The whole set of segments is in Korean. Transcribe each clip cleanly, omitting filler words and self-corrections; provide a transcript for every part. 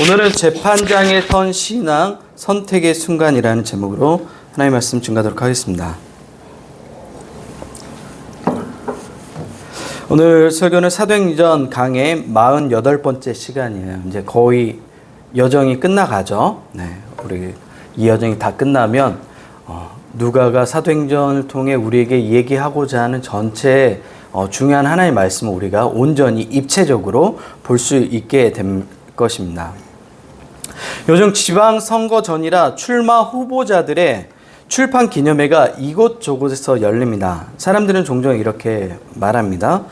오늘은 재판장에 선 신앙 선택의 순간이라는 제목으로 하나님의 말씀 증거하도록 하겠습니다. 오늘 설교는 사도행전 강의 48번째 시간이에요. 이제 거의 여정이 끝나가죠. 우리 이 여정이 다 끝나면 누가가 사도행전을 통해 우리에게 얘기하고자 하는 전체 중요한 하나님의 말씀을 우리가 온전히 입체적으로 볼 수 있게 된 것입니다. 요즘 지방선거 전이라 출마 후보자들의 출판 기념회가 이곳저곳에서 열립니다. 사람들은 종종 이렇게 말합니다.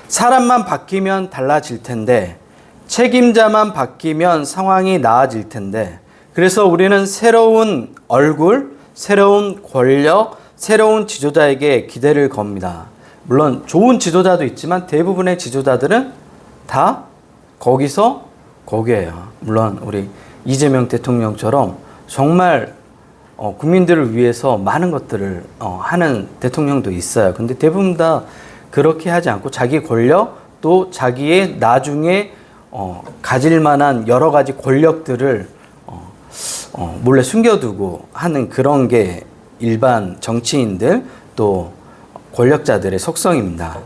사람만 바뀌면 달라질 텐데, 책임자만 바뀌면 상황이 나아질 텐데, 그래서 우리는 새로운 얼굴, 새로운 권력, 새로운 지도자에게 기대를 겁니다. 물론 좋은 지도자도 있지만 대부분의 지도자들은 다 거기서 거기에요. 물론 우리 이재명 대통령처럼 정말 국민들을 위해서 많은 것들을 하는 대통령도 있어요. 근데 대부분 다 그렇게 하지 않고 자기 권력 또 자기의 나중에 가질 만한 여러 가지 권력들을 몰래 숨겨두고 하는 그런 게 일반 정치인들 또 권력자들의 속성입니다.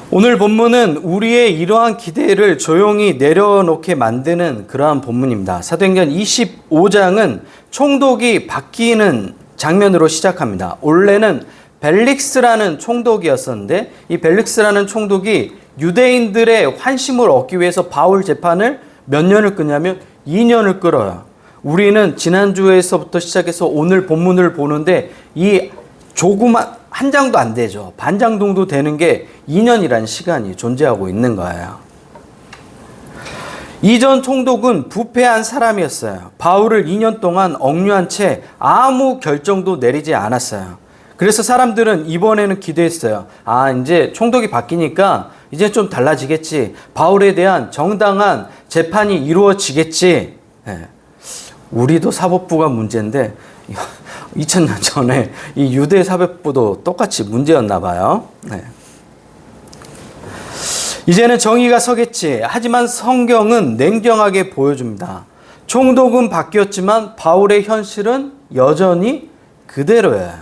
오늘 본문은 우리의 이러한 기대를 조용히 내려놓게 만드는 그러한 본문입니다. 사도행전 25장은 총독이 바뀌는 장면으로 시작합니다. 원래는 벨릭스라는 총독이었었는데 이 벨릭스라는 총독이 유대인들의 환심을 얻기 위해서 바울 재판을 몇 년을 끄냐면 2년을 끌어요. 우리는 지난주에서부터 시작해서 오늘 본문을 보는데 이 조그만 한 장도 안 되죠. 반 장 정도 되는 게 2년이라는 시간이 존재하고 있는 거예요. 이전 총독은 부패한 사람이었어요. 바울을 2년 동안 억류한 채 아무 결정도 내리지 않았어요. 그래서 사람들은 이번에는 기대했어요. 이제 총독이 바뀌니까 이제 좀 달라지겠지. 바울에 대한 정당한 재판이 이루어지겠지. 우리도 사법부가 문제인데 2000년 전에 이 유대 사법부도 똑같이 문제였나 봐요. 이제는 정의가 서겠지. 하지만 성경은 냉정하게 보여줍니다. 총독은 바뀌었지만 바울의 현실은 여전히 그대로예요.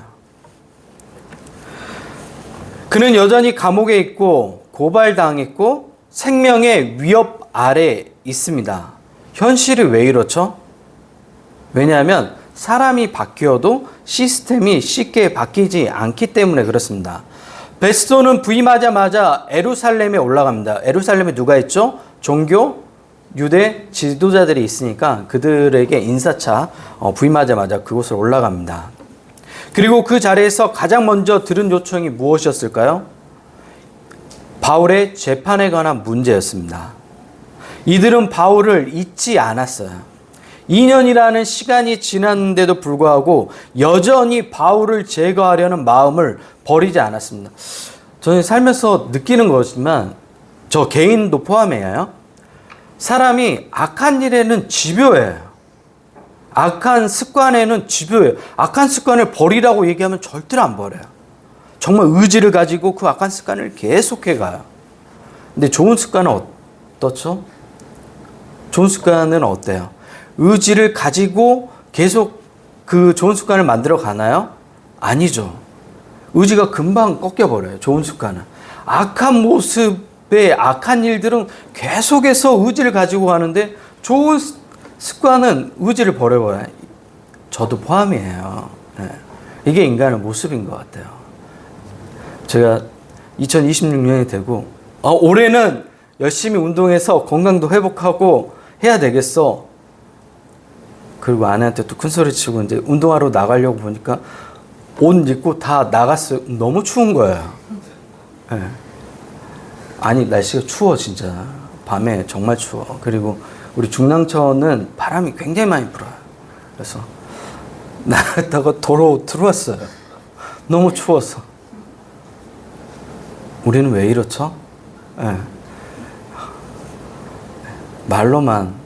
그는 여전히 감옥에 있고 고발당했고 생명의 위협 아래 있습니다. 현실이 왜 이렇죠? 왜냐하면 사람이 바뀌어도 시스템이 쉽게 바뀌지 않기 때문에 그렇습니다. 베스토는 부임하자마자 에루살렘에 올라갑니다. 에루살렘에 누가 있죠? 종교, 유대 지도자들이 있으니까 그들에게 인사차 부임하자마자 그곳을 올라갑니다. 그리고 그 자리에서 가장 먼저 들은 요청이 무엇이었을까요? 바울의 재판에 관한 문제였습니다. 이들은 바울을 잊지 않았어요. 2년이라는 시간이 지났는데도 불구하고 여전히 바울을 제거하려는 마음을 버리지 않았습니다. 저는 살면서 느끼는 거지만 저 개인도 포함해요. 사람이 악한 일에는 집요해요. 악한 습관에는 집요해요. 악한 습관을 버리라고 얘기하면 절대로 안 버려요. 정말 의지를 가지고 그 악한 습관을 계속해 가요. 근데 좋은 습관은 어떻죠? 좋은 습관은 어때요? 의지를 가지고 계속 그 좋은 습관을 만들어 가나요? 아니죠. 의지가 금방 꺾여버려요. 좋은 습관은. 악한 모습의 악한 일들은 계속해서 의지를 가지고 가는데 좋은 습관은 의지를 버려버려요. 저도 포함이에요. 이게 인간의 모습인 것 같아요. 제가 2026년이 되고 올해는 열심히 운동해서 건강도 회복하고 해야 되겠어. 그리고 아내한테 또 큰 소리 치고 이제 운동하러 나가려고 보니까 옷 입고 다 나갔어요. 너무 추운 거예요. 아니 날씨가 추워 진짜. 밤에 정말 추워. 그리고 우리 중랑천은 바람이 굉장히 많이 불어요. 그래서 나갔다가 도로 들어왔어요. 너무 추워서. 우리는 왜 이렇죠? 말로만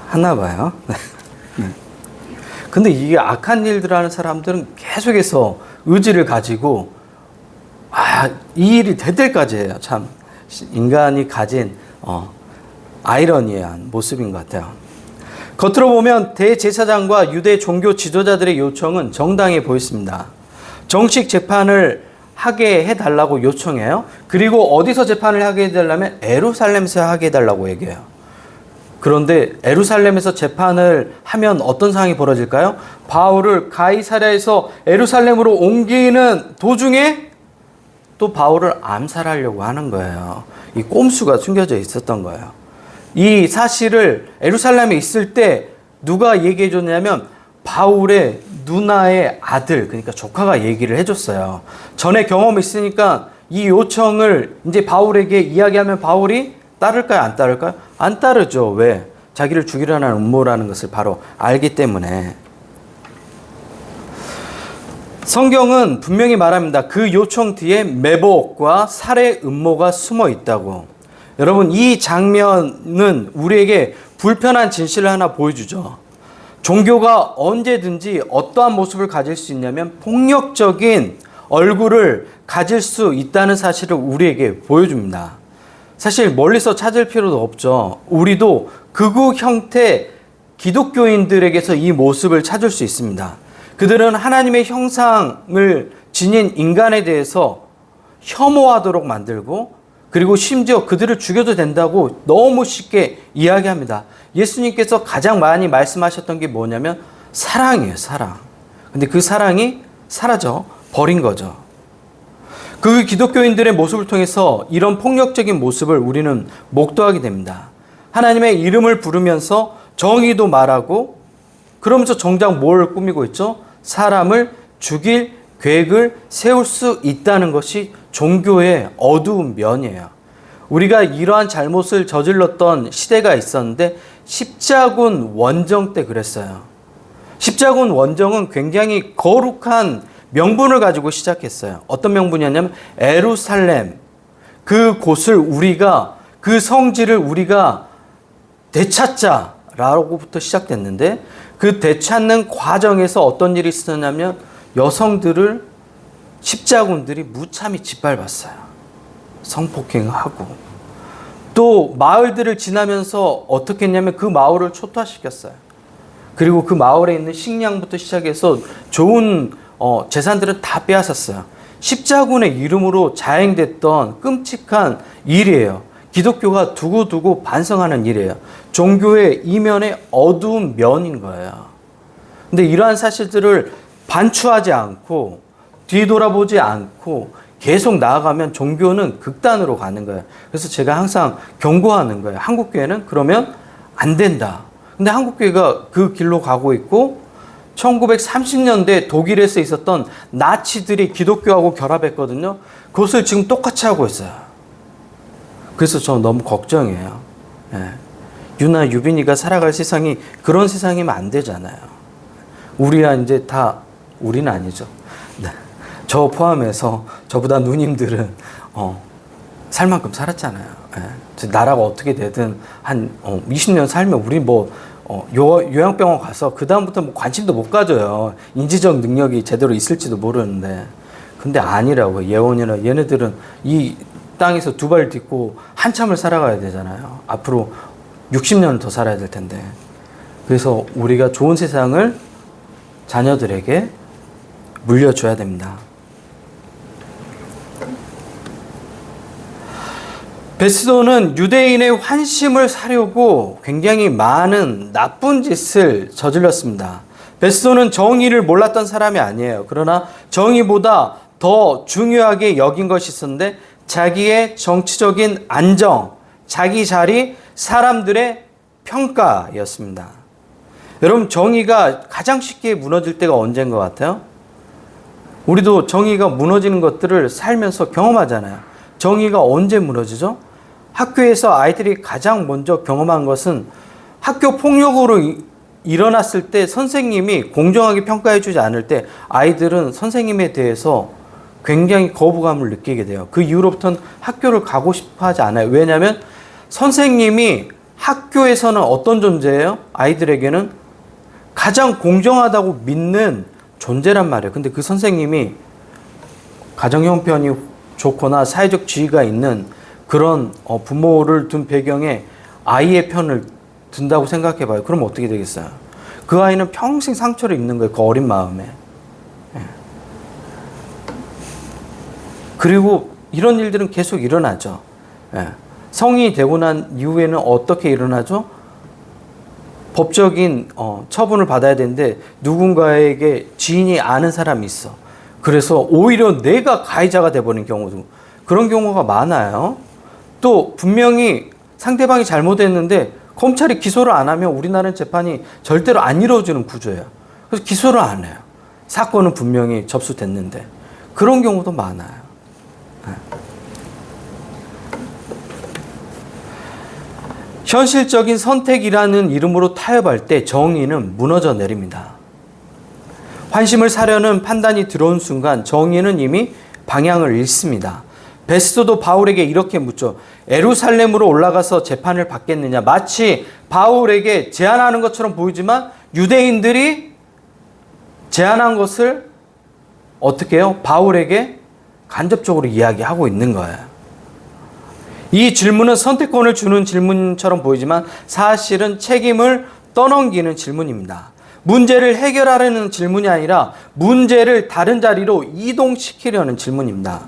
하나 봐요. 근데 이게 악한 일들 하는 사람들은 계속해서 의지를 가지고 이 일이 될 때까지 해요. 참 인간이 가진 아이러니한 모습인 것 같아요. 겉으로 보면 대제사장과 유대 종교 지도자들의 요청은 정당해 보였습니다. 정식 재판을 하게 해달라고 요청해요. 그리고 어디서 재판을 하게 해달라면 예루살렘에서 하게 해달라고 얘기해요. 그런데 예루살렘에서 재판을 하면 어떤 상황이 벌어질까요? 바울을 가이사랴에서 예루살렘으로 옮기는 도중에 또 바울을 암살하려고 하는 거예요. 이 꼼수가 숨겨져 있었던 거예요. 이 사실을 예루살렘에 있을 때 누가 얘기해 줬냐면 바울의 누나의 아들, 그러니까 조카가 얘기를 해줬어요. 전에 경험이 있으니까 이 요청을 이제 바울에게 이야기하면 바울이 따를까요? 안 따를까요? 안 따르죠. 왜? 자기를 죽이려는 음모라는 것을 바로 알기 때문에. 성경은 분명히 말합니다. 그 요청 뒤에 매복과 살해 음모가 숨어 있다고. 여러분, 이 장면은 우리에게 불편한 진실을 하나 보여주죠. 종교가 언제든지 어떠한 모습을 가질 수 있냐면 폭력적인 얼굴을 가질 수 있다는 사실을 우리에게 보여줍니다. 사실 멀리서 찾을 필요도 없죠. 우리도 극우 형태 기독교인들에게서 이 모습을 찾을 수 있습니다. 그들은 하나님의 형상을 지닌 인간에 대해서 혐오하도록 만들고 그리고 심지어 그들을 죽여도 된다고 너무 쉽게 이야기합니다. 예수님께서 가장 많이 말씀하셨던 게 뭐냐면 사랑이에요, 사랑. 근데 그 사랑이 사라져 버린 거죠. 그 기독교인들의 모습을 통해서 이런 폭력적인 모습을 우리는 목도하게 됩니다. 하나님의 이름을 부르면서 정의도 말하고 그러면서 정작 뭘 꾸미고 있죠? 사람을 죽일 계획을 세울 수 있다는 것이 종교의 어두운 면이에요. 우리가 이러한 잘못을 저질렀던 시대가 있었는데 십자군 원정 때 그랬어요. 십자군 원정은 굉장히 거룩한 명분을 가지고 시작했어요. 어떤 명분이었냐면 예루살렘, 그 곳을 우리가, 그 성지를 우리가 되찾자라고부터 시작됐는데 그 되찾는 과정에서 어떤 일이 있었냐면 여성들을 십자군들이 무참히 짓밟았어요. 성폭행하고 또 마을들을 지나면서 어떻게 했냐면 그 마을을 초토화시켰어요. 그리고 그 마을에 있는 식량부터 시작해서 좋은 재산들은 다 빼앗았어요. 십자군의 이름으로 자행됐던 끔찍한 일이에요. 기독교가 두고두고 반성하는 일이에요. 종교의 이면의 어두운 면인 거예요. 근데 이러한 사실들을 반추하지 않고 뒤돌아보지 않고 계속 나아가면 종교는 극단으로 가는 거예요. 그래서 제가 항상 경고하는 거예요. 한국교회는 그러면 안 된다. 근데 한국교회가 그 길로 가고 있고 1930년대 독일에서 있었던 나치들이 기독교하고 결합했거든요. 그것을 지금 똑같이 하고 있어요. 그래서 저 너무 걱정이에요. 예. 유나 유빈이가 살아갈 세상이 그런 세상이면 안 되잖아요. 우리야 이제 다 우리는 아니죠. 네. 저 포함해서 저보다 누님들은 살 만큼 살았잖아요. 예. 나라가 어떻게 되든 한 20년 살면 우리 뭐 요양병원 가서 그 다음부터 뭐 관심도 못 가져요. 인지적 능력이 제대로 있을지도 모르는데. 근데 아니라고. 예원이나 얘네들은 이 땅에서 두 발 딛고 한참을 살아가야 되잖아요. 앞으로 60년을 더 살아야 될 텐데. 그래서 우리가 좋은 세상을 자녀들에게 물려줘야 됩니다. 베스도는 유대인의 환심을 사려고 굉장히 많은 나쁜 짓을 저질렀습니다. 베스도는 정의를 몰랐던 사람이 아니에요. 그러나 정의보다 더 중요하게 여긴 것이 있었는데 자기의 정치적인 안정, 자기 자리, 사람들의 평가였습니다. 여러분, 정의가 가장 쉽게 무너질 때가 언제인 것 같아요? 우리도 정의가 무너지는 것들을 살면서 경험하잖아요. 정의가 언제 무너지죠? 학교에서 아이들이 가장 먼저 경험한 것은 학교 폭력으로 일어났을 때 선생님이 공정하게 평가해주지 않을 때 아이들은 선생님에 대해서 굉장히 거부감을 느끼게 돼요. 그 이후로부터는 학교를 가고 싶어 하지 않아요. 왜냐하면 선생님이 학교에서는 어떤 존재예요? 아이들에게는 가장 공정하다고 믿는 존재란 말이에요. 근데 그 선생님이 가정 형편이 좋거나 사회적 지위가 있는 그런 부모를 둔 배경에 아이의 편을 든다고 생각해 봐요. 그럼 어떻게 되겠어요? 그 아이는 평생 상처를 입는 거예요. 그 어린 마음에. 예. 그리고 이런 일들은 계속 일어나죠. 예. 성인이 되고 난 이후에는 어떻게 일어나죠? 법적인 처분을 받아야 되는데 누군가에게 지인이 아는 사람이 있어. 그래서 오히려 내가 가해자가 돼버린 경우도, 그런 경우가 많아요. 또 분명히 상대방이 잘못했는데 검찰이 기소를 안 하면 우리나라는 재판이 절대로 안 이루어지는 구조예요. 그래서 기소를 안 해요. 사건은 분명히 접수됐는데. 그런 경우도 많아요. 네. 현실적인 선택이라는 이름으로 타협할 때 정의는 무너져 내립니다. 환심을 사려는 판단이 들어온 순간 정의는 이미 방향을 잃습니다. 베스도도 바울에게 이렇게 묻죠. 예루살렘으로 올라가서 재판을 받겠느냐. 마치 바울에게 제안하는 것처럼 보이지만 유대인들이 제안한 것을 어떻게 해요? 바울에게 간접적으로 이야기하고 있는 거예요. 이 질문은 선택권을 주는 질문처럼 보이지만 사실은 책임을 떠넘기는 질문입니다. 문제를 해결하려는 질문이 아니라 문제를 다른 자리로 이동시키려는 질문입니다.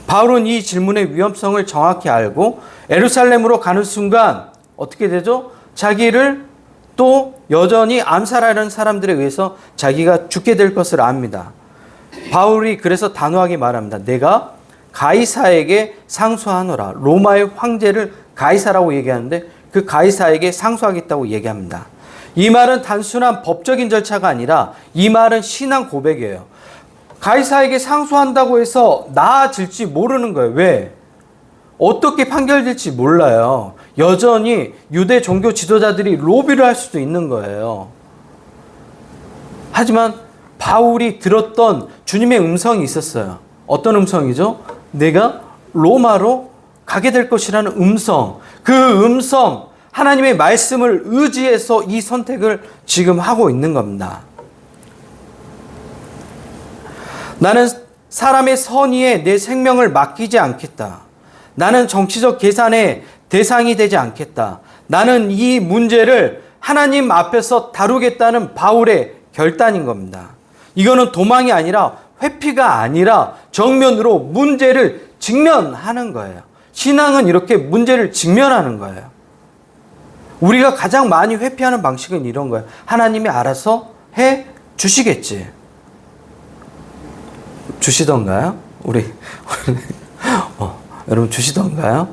바울은 이 질문의 위험성을 정확히 알고 예루살렘으로 가는 순간 어떻게 되죠? 자기를 또 여전히 암살하려는 사람들에 의해서 자기가 죽게 될 것을 압니다. 바울이 그래서 단호하게 말합니다. 내가 가이사에게 상소하노라. 로마의 황제를 가이사라고 얘기하는데 그 가이사에게 상소하겠다고 얘기합니다. 이 말은 단순한 법적인 절차가 아니라 이 말은 신앙 고백이에요. 가이사에게 상소한다고 해서 나아질지 모르는 거예요. 왜? 어떻게 판결될지 몰라요. 여전히 유대 종교 지도자들이 로비를 할 수도 있는 거예요. 하지만 바울이 들었던 주님의 음성이 있었어요. 어떤 음성이죠? 내가 로마로 가게 될 것이라는 음성. 그 음성, 하나님의 말씀을 의지해서 이 선택을 지금 하고 있는 겁니다. 나는 사람의 선의에 내 생명을 맡기지 않겠다. 나는 정치적 계산의 대상이 되지 않겠다. 나는 이 문제를 하나님 앞에서 다루겠다는 바울의 결단인 겁니다. 이거는 도망이 아니라 회피가 아니라 정면으로 문제를 직면하는 거예요. 신앙은 이렇게 문제를 직면하는 거예요. 우리가 가장 많이 회피하는 방식은 이런 거예요. 하나님이 알아서 해 주시겠지. 주시던가요? 여러분 주시던가요?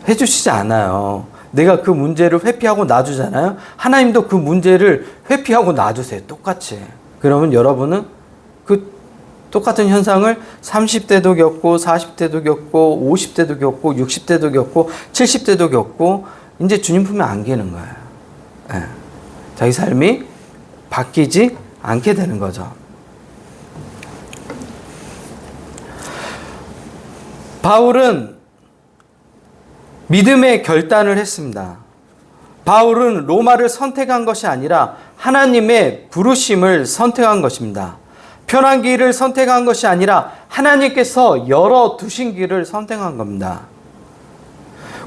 해주시지 않아요. 내가 그 문제를 회피하고 놔두잖아요. 하나님도 그 문제를 회피하고 놔두세요. 똑같이. 그러면 여러분은 그 똑같은 현상을 30대도 겪고 40대도 겪고 50대도 겪고 60대도 겪고 70대도 겪고 이제 주님 품에 안기는 거예요. 네. 자기 삶이 바뀌지 않게 되는 거죠. 바울은 믿음의 결단을 했습니다. 바울은 로마를 선택한 것이 아니라 하나님의 부르심을 선택한 것입니다. 편한 길을 선택한 것이 아니라 하나님께서 열어두신 길을 선택한 겁니다.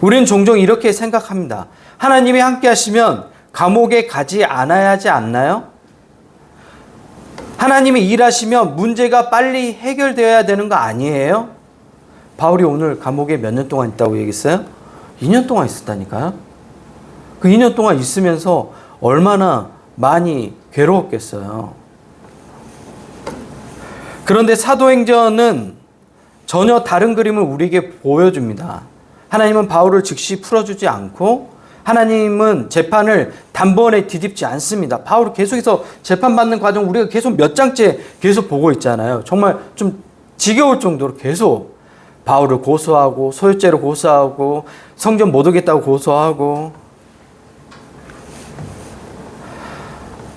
우리는 종종 이렇게 생각합니다. 하나님이 함께 하시면 감옥에 가지 않아야 하지 않나요? 하나님이 일하시면 문제가 빨리 해결되어야 되는 거 아니에요? 바울이 오늘 감옥에 몇 년 동안 있다고 얘기했어요? 2년 동안 있었다니까요. 그 2년 동안 있으면서 얼마나 많이 괴로웠겠어요. 그런데 사도행전은 전혀 다른 그림을 우리에게 보여줍니다. 하나님은 바울을 즉시 풀어주지 않고 하나님은 재판을 단번에 뒤집지 않습니다. 바울이 계속해서 재판받는 과정 우리가 계속 몇 장째 계속 보고 있잖아요. 정말 좀 지겨울 정도로 계속 바울을 고소하고 소유죄로 고소하고 성전 못 오겠다고 고소하고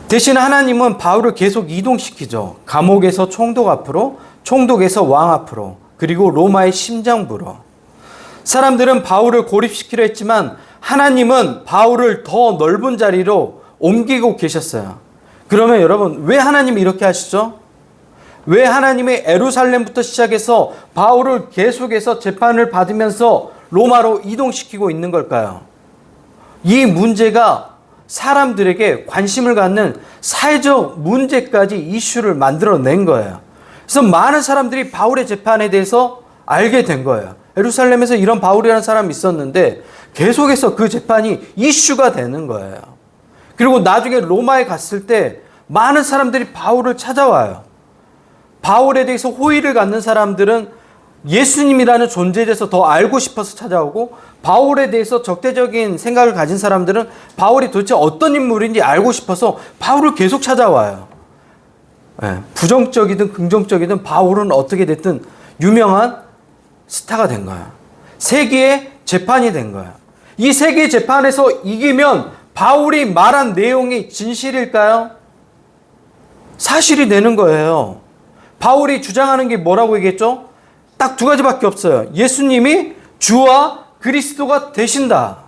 대신 하나님은 바울을 계속 이동시키죠. 감옥에서 총독 앞으로, 총독에서 왕 앞으로, 그리고 로마의 심장부로. 사람들은 바울을 고립시키려 했지만 하나님은 바울을 더 넓은 자리로 옮기고 계셨어요. 그러면 여러분 왜 하나님이 이렇게 하시죠? 왜 하나님의 예루살렘부터 시작해서 바울을 계속해서 재판을 받으면서 로마로 이동시키고 있는 걸까요? 이 문제가 사람들에게 관심을 갖는 사회적 문제까지 이슈를 만들어낸 거예요. 그래서 많은 사람들이 바울의 재판에 대해서 알게 된 거예요. 예루살렘에서 이런 바울이라는 사람이 있었는데 계속해서 그 재판이 이슈가 되는 거예요. 그리고 나중에 로마에 갔을 때 많은 사람들이 바울을 찾아와요. 바울에 대해서 호의를 갖는 사람들은 예수님이라는 존재에 대해서 더 알고 싶어서 찾아오고, 바울에 대해서 적대적인 생각을 가진 사람들은 바울이 도대체 어떤 인물인지 알고 싶어서 바울을 계속 찾아와요. 부정적이든 긍정적이든 바울은 어떻게 됐든 유명한 스타가 된 거야. 세계의 재판이 된 거야. 이 세계의 재판에서 이기면 바울이 말한 내용이 진실일까요? 사실이 되는 거예요. 바울이 주장하는 게 뭐라고 얘기했죠? 딱 두 가지밖에 없어요. 예수님이 주와 그리스도가 되신다.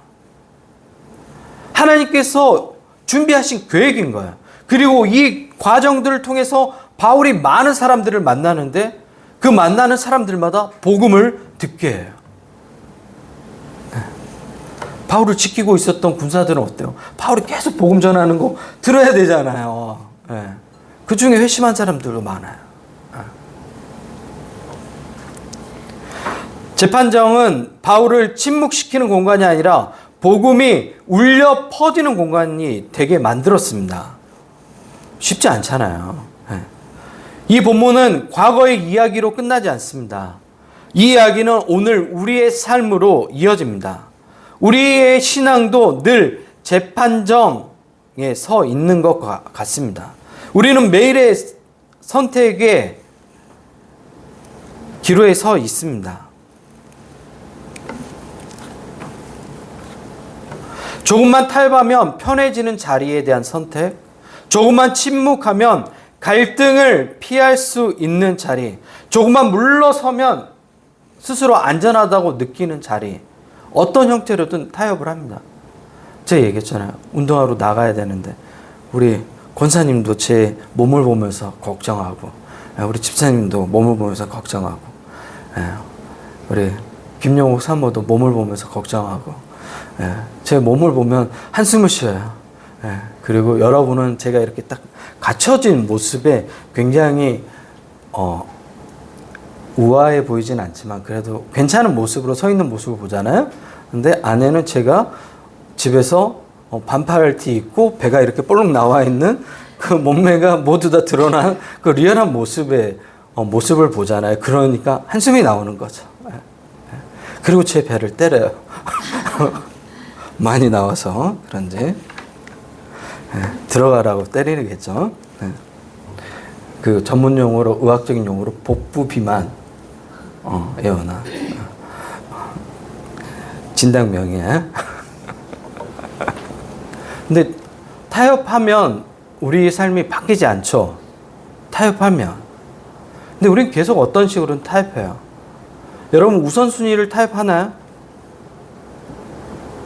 하나님께서 준비하신 계획인 거예요. 그리고 이 과정들을 통해서 바울이 많은 사람들을 만나는데 그 만나는 사람들마다 복음을 듣게 해요. 바울을 지키고 있었던 군사들은 어때요? 바울이 계속 복음 전하는 거 들어야 되잖아요. 그 중에 회심한 사람들도 많아요. 재판정은 바울을 침묵시키는 공간이 아니라 복음이 울려 퍼지는 공간이 되게 만들었습니다. 쉽지 않잖아요. 이 본문은 과거의 이야기로 끝나지 않습니다. 이 이야기는 오늘 우리의 삶으로 이어집니다. 우리의 신앙도 늘 재판정에 서 있는 것 같습니다. 우리는 매일의 선택의 기로에 서 있습니다. 조금만 타협하면 편해지는 자리에 대한 선택, 조금만 침묵하면 갈등을 피할 수 있는 자리, 조금만 물러서면 스스로 안전하다고 느끼는 자리, 어떤 형태로든 타협을 합니다. 제가 얘기했잖아요. 운동하러 나가야 되는데 우리 권사님도 제 몸을 보면서 걱정하고, 우리 집사님도 몸을 보면서 걱정하고, 우리 김영욱 사모도 몸을 보면서 걱정하고, 제 몸을 보면 한숨을 쉬어요. 그리고 여러분은 제가 이렇게 딱 갖춰진 모습에 굉장히 우아해 보이진 않지만 그래도 괜찮은 모습으로 서 있는 모습을 보잖아요. 근데 안에는 제가 집에서 반팔 티 입고 배가 이렇게 볼록 나와 있는 그 몸매가 모두 다 드러난 그 리얼한 모습을 보잖아요. 그러니까 한숨이 나오는 거죠. 그리고 제 배를 때려요. 많이 나와서 그런지 들어가라고 때리겠죠. 그 전문 용어로, 의학적인 용어로 복부 비만, 예언아. 진단명이야. 근데 타협하면 우리 삶이 바뀌지 않죠. 타협하면. 근데 우린 계속 어떤 식으로는 타협해요. 여러분 우선순위를 타협하나요?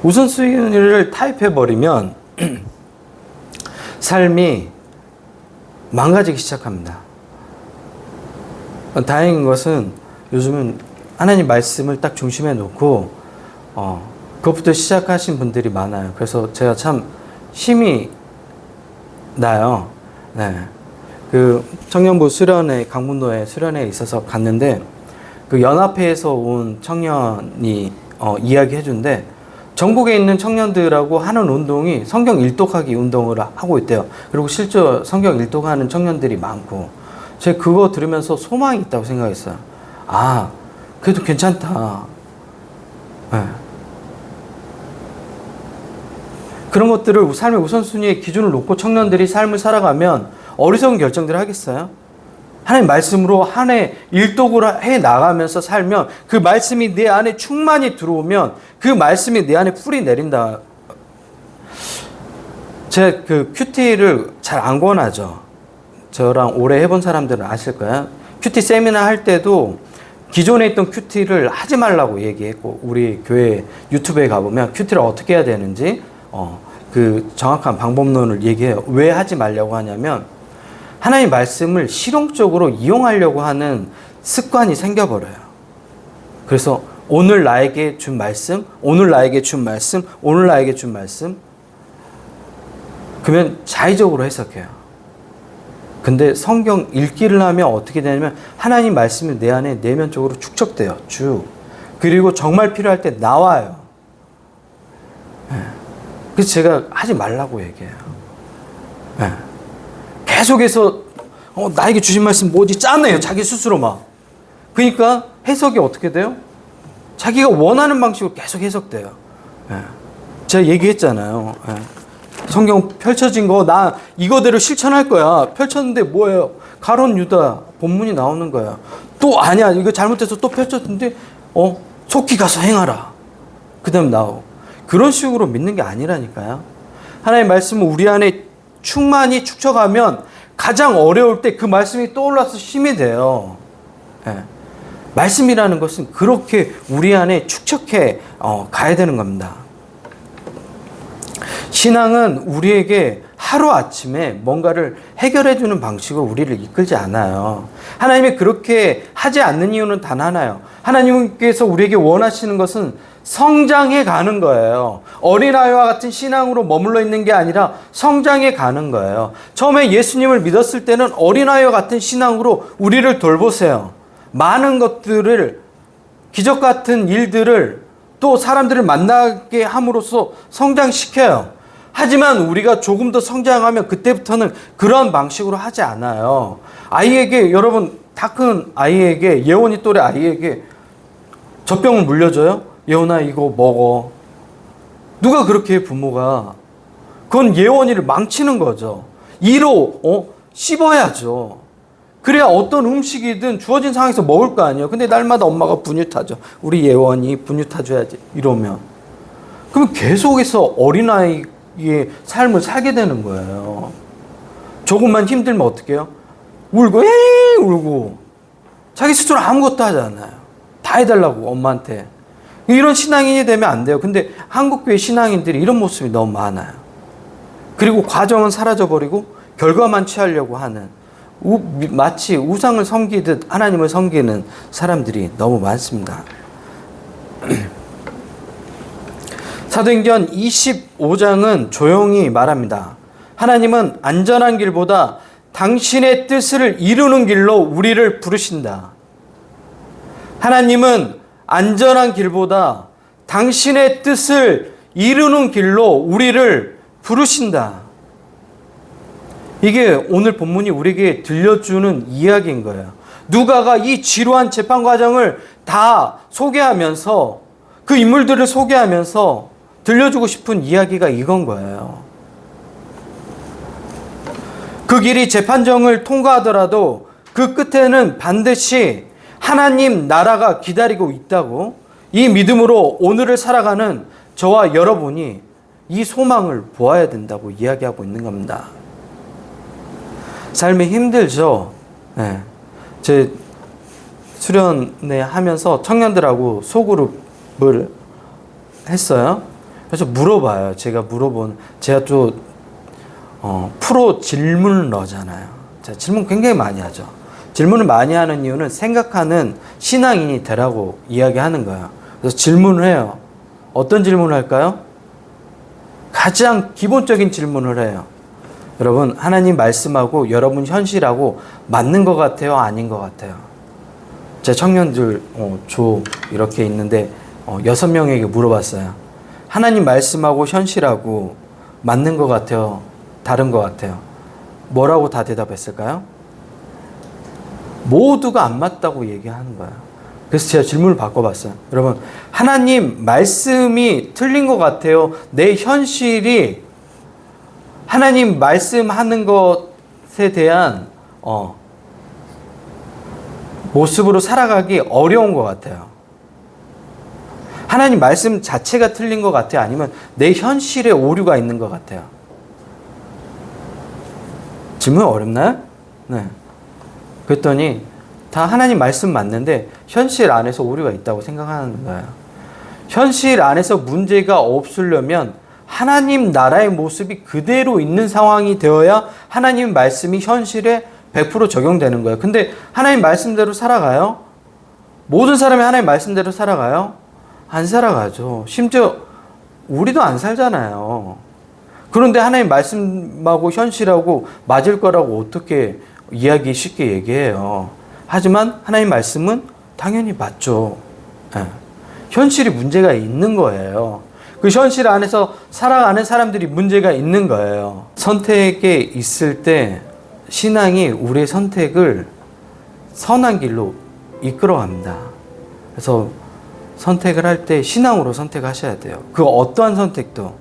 우선순위를 타협해버리면 삶이 망가지기 시작합니다. 다행인 것은 요즘은 하나님 말씀을 딱 중심에 놓고 그것부터 시작하신 분들이 많아요. 그래서 제가 참 힘이 나요. 그 청년부 수련회, 강문도에 수련회에 있어서 갔는데 그 연합회에서 온 청년이 이야기해 준데 전국에 있는 청년들하고 하는 운동이 성경 일독하기 운동을 하고 있대요. 그리고 실제 성경 일독하는 청년들이 많고, 제가 그거 들으면서 소망이 있다고 생각했어요. 아, 그래도 괜찮다. 그런 것들을 삶의 우선순위의 기준을 놓고 청년들이 삶을 살아가면 어리석은 결정들을 하겠어요? 하나님 말씀으로 한 해 일독을 해 나가면서 살면 그 말씀이 내 안에 충만히 들어오면 그 말씀이 내 안에 뿌리 내린다. 제가 그 큐티를 잘 안 권하죠. 저랑 오래 해본 사람들은 아실 거예요. 큐티 세미나 할 때도 기존에 있던 큐티를 하지 말라고 얘기했고, 우리 교회 유튜브에 가보면 큐티를 어떻게 해야 되는지 그 정확한 방법론을 얘기해요. 왜 하지 말라고 하냐면 하나님 말씀을 실용적으로 이용하려고 하는 습관이 생겨버려요. 그래서 오늘 나에게 준 말씀, 오늘 나에게 준 말씀, 오늘 나에게 준 말씀. 그러면 자의적으로 해석해요. 근데 성경 읽기를 하면 어떻게 되냐면 하나님 말씀이 내 안에 내면적으로 축적돼요. 쭉. 그리고 정말 필요할 때 나와요. 그래서 제가 하지 말라고 얘기해요. 계속해서 나에게 주신 말씀 뭐지? 짜네요. 자기 스스로 막. 그러니까 해석이 어떻게 돼요? 자기가 원하는 방식으로 계속 해석돼요. 제가 얘기했잖아요. 성경 펼쳐진 거 나 이거대로 실천할 거야. 펼쳤는데 뭐예요? 가론 유다 본문이 나오는 거야. 또 아니야. 이거 잘못해서 또 펼쳤는데 속히 가서 행하라. 그 다음 나오고. 그런 식으로 믿는 게 아니라니까요. 하나님의 말씀은 우리 안에 충만히 축적하면 가장 어려울 때 그 말씀이 떠올라서 힘이 돼요. 말씀이라는 것은 그렇게 우리 안에 축적해 가야 되는 겁니다. 신앙은 우리에게 하루아침에 뭔가를 해결해 주는 방식으로 우리를 이끌지 않아요. 하나님이 그렇게 하지 않는 이유는 단 하나예요. 하나님께서 우리에게 원하시는 것은 성장해 가는 거예요. 어린아이와 같은 신앙으로 머물러 있는 게 아니라 성장해 가는 거예요. 처음에 예수님을 믿었을 때는 어린아이와 같은 신앙으로 우리를 돌보세요. 많은 것들을, 기적 같은 일들을 또 사람들을 만나게 함으로써 성장시켜요. 하지만 우리가 조금 더 성장하면 그때부터는 그런 방식으로 하지 않아요. 아이에게, 여러분 다 큰 아이에게, 예원이 또래 아이에게 젖병을 물려줘요? 예원아 이거 먹어. 누가 그렇게 해? 부모가. 그건 예원이를 망치는 거죠. 이로 씹어야죠. 그래야 어떤 음식이든 주어진 상황에서 먹을 거 아니에요. 근데 날마다 엄마가 분유 타죠. 우리 예원이 분유 타줘야지. 이러면. 그럼 계속해서 어린아이의 삶을 살게 되는 거예요. 조금만 힘들면 어떻게 해요? 울고, 에이! 울고. 자기 스스로 아무것도 하지 않아요. 다 해달라고, 엄마한테. 이런 신앙인이 되면 안 돼요. 근데 한국교회 신앙인들이 이런 모습이 너무 많아요. 그리고 과정은 사라져버리고 결과만 취하려고 하는, 마치 우상을 섬기듯 하나님을 섬기는 사람들이 너무 많습니다. 사도행전 25장은 조용히 말합니다. 하나님은 안전한 길보다 당신의 뜻을 이루는 길로 우리를 부르신다. 하나님은 안전한 길보다 당신의 뜻을 이루는 길로 우리를 부르신다. 이게 오늘 본문이 우리에게 들려주는 이야기인 거예요. 누가가 이 지루한 재판 과정을 다 소개하면서, 그 인물들을 소개하면서 들려주고 싶은 이야기가 이건 거예요. 그 길이 재판정을 통과하더라도 그 끝에는 반드시 하나님 나라가 기다리고 있다고, 이 믿음으로 오늘을 살아가는 저와 여러분이 이 소망을 보아야 된다고 이야기하고 있는 겁니다. 삶이 힘들죠. 제 수련회 하면서 청년들하고 소그룹을 했어요. 그래서 물어봐요. 제가 또 프로 질문러잖아요. 제가 질문 굉장히 많이 하죠. 질문을 많이 하는 이유는 생각하는 신앙인이 되라고 이야기하는 거예요. 그래서 질문을 해요. 어떤 질문을 할까요? 가장 기본적인 질문을 해요. 여러분, 하나님 말씀하고 여러분 현실하고 맞는 것 같아요? 아닌 것 같아요? 제 청년들 조 이렇게 있는데 6명에게 물어봤어요. 하나님 말씀하고 현실하고 맞는 것 같아요? 다른 것 같아요? 뭐라고 다 대답했을까요? 모두가 안 맞다고 얘기하는 거예요. 그래서 제가 질문을 바꿔봤어요. 여러분, 하나님 말씀이 틀린 것 같아요? 내 현실이 하나님 말씀하는 것에 대한 모습으로 살아가기 어려운 것 같아요. 하나님 말씀 자체가 틀린 것 같아요? 아니면 내 현실에 오류가 있는 것 같아요? 질문 어렵나요? 네. 그랬더니 다 하나님 말씀 맞는데 현실 안에서 오류가 있다고 생각하는 거예요. 현실 안에서 문제가 없으려면 하나님 나라의 모습이 그대로 있는 상황이 되어야 하나님 말씀이 현실에 100% 적용되는 거예요. 근데 하나님 말씀대로 살아가요? 모든 사람이 하나님 말씀대로 살아가요? 안 살아가죠. 심지어 우리도 안 살잖아요. 그런데 하나님 말씀하고 현실하고 맞을 거라고 어떻게 쉽게 얘기해요. 하지만 하나님 말씀은 당연히 맞죠. 예. 현실이 문제가 있는 거예요. 그 현실 안에서 살아가는 사람들이 문제가 있는 거예요. 선택에 있을 때 신앙이 우리의 선택을 선한 길로 이끌어갑니다. 그래서 선택을 할 때 신앙으로 선택하셔야 돼요. 그 어떠한 선택도,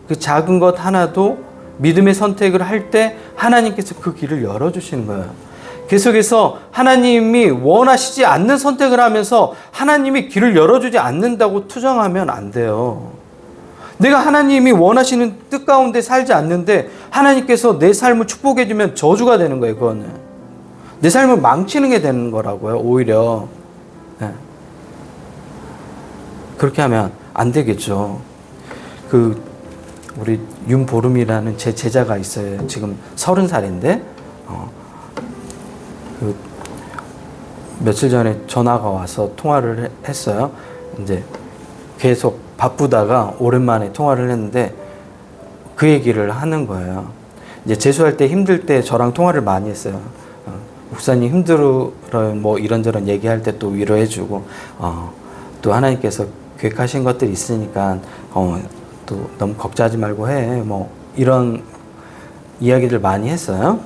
그 작은 것 하나도 믿음의 선택을 할 때 하나님께서 그 길을 열어주시는 거예요. 계속해서 하나님이 원하시지 않는 선택을 하면서 하나님이 길을 열어주지 않는다고 투정하면 안 돼요. 내가 하나님이 원하시는 뜻 가운데 살지 않는데 하나님께서 내 삶을 축복해 주면 저주가 되는 거예요. 그거는 내 삶을 망치는 게 되는 거라고요. 오히려 네. 그렇게 하면 안 되겠죠. 우리 윤보름이라는 제 제자가 있어요. 지금 30살인데 며칠 전에 전화가 와서 통화를 했어요. 이제 계속 바쁘다가 오랜만에 통화를 했는데 그 얘기를 하는 거예요. 이제 재수할 때 힘들 때 저랑 통화를 많이 했어요. 목사님 힘들어요. 뭐 이런저런 얘기할 때 또 위로해주고 또 하나님께서 계획하신 것들이 있으니까 또 너무 걱정하지 말고 해. 뭐 이런 이야기를 많이 했어요.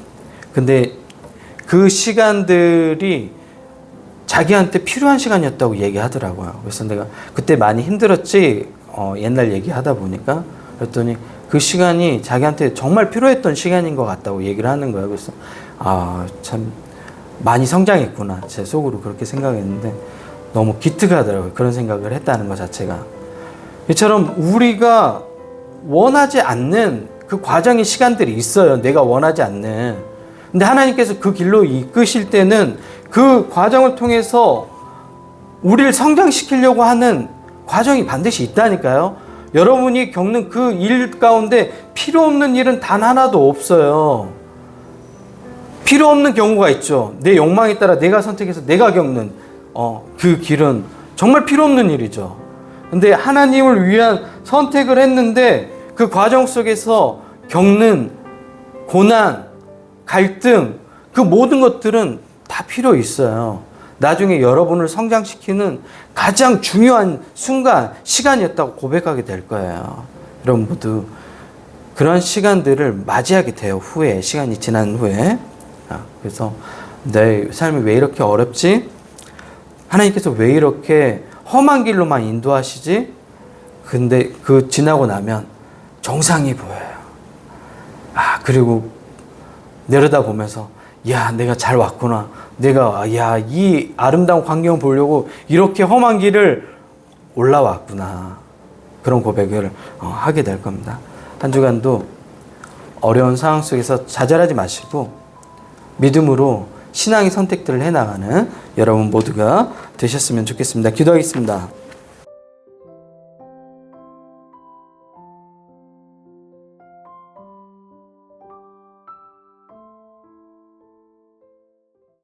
근데 그 시간들이 자기한테 필요한 시간이었다고 얘기하더라고요. 그래서 내가 그때 많이 힘들었지, 옛날 얘기하다 보니까. 그랬더니 그 시간이 자기한테 정말 필요했던 시간인 것 같다고 얘기를 하는 거예요. 그래서 참 많이 성장했구나. 제 속으로 그렇게 생각했는데 너무 기특하더라고요. 그런 생각을 했다는 것 자체가. 이처럼 우리가 원하지 않는 그 과정의 시간들이 있어요. 내가 원하지 않는. 근데 하나님께서 그 길로 이끄실 때는 그 과정을 통해서 우리를 성장시키려고 하는 과정이 반드시 있다니까요. 여러분이 겪는 그 일 가운데 필요 없는 일은 단 하나도 없어요. 필요 없는 경우가 있죠. 내 욕망에 따라 내가 선택해서 내가 겪는 그 길은 정말 필요 없는 일이죠. 근데 하나님을 위한 선택을 했는데 그 과정 속에서 겪는 고난, 갈등, 그 모든 것들은 다 필요 있어요. 나중에 여러분을 성장시키는 가장 중요한 순간, 시간이었다고 고백하게 될 거예요. 여러분 모두 그런 시간들을 맞이하게 돼요. 후에, 시간이 지난 후에. 그래서 내 삶이 왜 이렇게 어렵지? 하나님께서 왜 이렇게 험한 길로만 인도하시지? 근데 그 지나고 나면 정상이 보여요. 그리고 내려다 보면서 야, 내가 잘 왔구나. 내가 이 아름다운 광경을 보려고 이렇게 험한 길을 올라왔구나. 그런 고백을 하게 될 겁니다. 한 주간도 어려운 상황 속에서 좌절하지 마시고 믿음으로 신앙의 선택들을 해나가는 여러분 모두가 되셨으면 좋겠습니다. 기도하겠습니다.